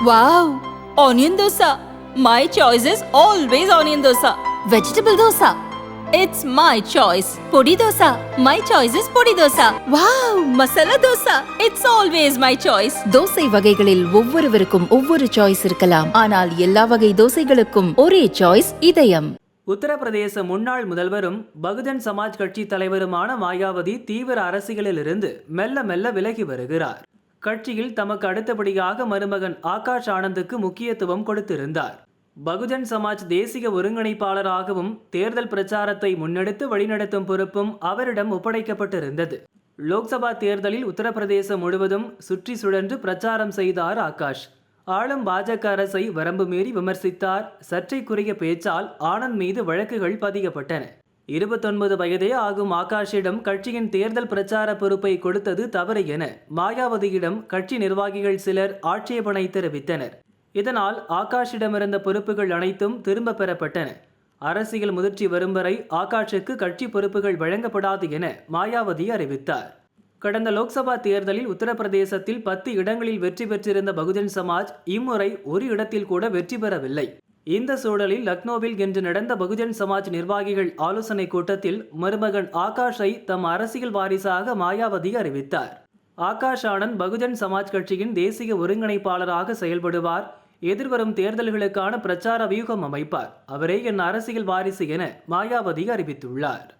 Wow! Onion dosa. My choice is always onion dosa. Vegetable dosa. It's my choice. Podi dosa. My choice is podi dosa. Wow! Masala dosa. It's always my choice. Dosa வகைகளில் ஒவ்வொருவருக்கும் ஒவ்வொரு choice இருக்கலாம். ஆனால் எல்லா வகை தோசைகளுக்கும் ஒரே choice இதயம். உத்தரப்பிரதேச முன்னாள் முதல்வரும் பகுஜன் சமாஜ் கட்சி தலைவருமான மாயாவதி தீவிர அரசியலிலிருந்து மெல்ல மெல்ல விலகி வருகிறார். கட்சியில் தமக்கு அடுத்தபடியாக மருமகன் ஆகாஷ் ஆனந்துக்கு முக்கியத்துவம் கொடுத்திருந்தார். பகுஜன் சமாஜ் தேசிய ஒருங்கிணைப்பாளராகவும் தேர்தல் பிரச்சாரத்தை முன்னெடுத்து வழிநடத்தும் பொறுப்பும் அவரிடம் ஒப்படைக்கப்பட்டிருந்தது. லோக்சபா தேர்தலில் உத்தரப்பிரதேசம் முழுவதும் சுற்றி சுழன்று பிரச்சாரம் செய்தார் ஆகாஷ். ஆளும் பாஜக அரசை வரம்பு மீறி விமர்சித்தார். சர்ச்சைக்குரிய பேச்சால் ஆனந்த் மீது வழக்குகள் பதியப்பட்டன. 29 வயதே ஆகும் ஆகாஷிடம் கட்சியின் தேர்தல் பிரச்சார பொறுப்பை கொடுத்தது தவறு என மாயாவதியிடம் கட்சி நிர்வாகிகள் சிலர் ஆட்சேபனை தெரிவித்தனர். இதனால் ஆகாஷிடமிருந்த பொறுப்புகள் அனைத்தும் திரும்ப பெறப்பட்டன. அரசியல் முதிர்ச்சி வரும் வரை ஆகாஷுக்கு கட்சி பொறுப்புகள் வழங்கப்படாது என மாயாவதி அறிவித்தார். கடந்த லோக்சபா தேர்தலில் உத்தரப்பிரதேசத்தில் 10 இடங்களில் வெற்றி பெற்றிருந்த பகுஜன் சமாஜ் இம்முறை ஒரு இடத்தில் கூட வெற்றி பெறவில்லை. இந்த சூழலில் லக்னோவில் இன்று நடந்த பகுஜன் சமாஜ் நிர்வாகிகள் ஆலோசனை கூட்டத்தில் மருமகன் ஆகாஷை தம் அரசியல் வாரிசாக மாயாவதி அறிவித்தார். ஆகாஷ் ஆனந்த் பகுஜன் சமாஜ் கட்சியின் தேசிய ஒருங்கிணைப்பாளராக செயல்படுவார். எதிர்வரும் தேர்தல்களுக்கான பிரச்சார வியூகம் அமைப்பார். அவரே என் அரசியல் வாரிசு என மாயாவதி அறிவித்துள்ளார்.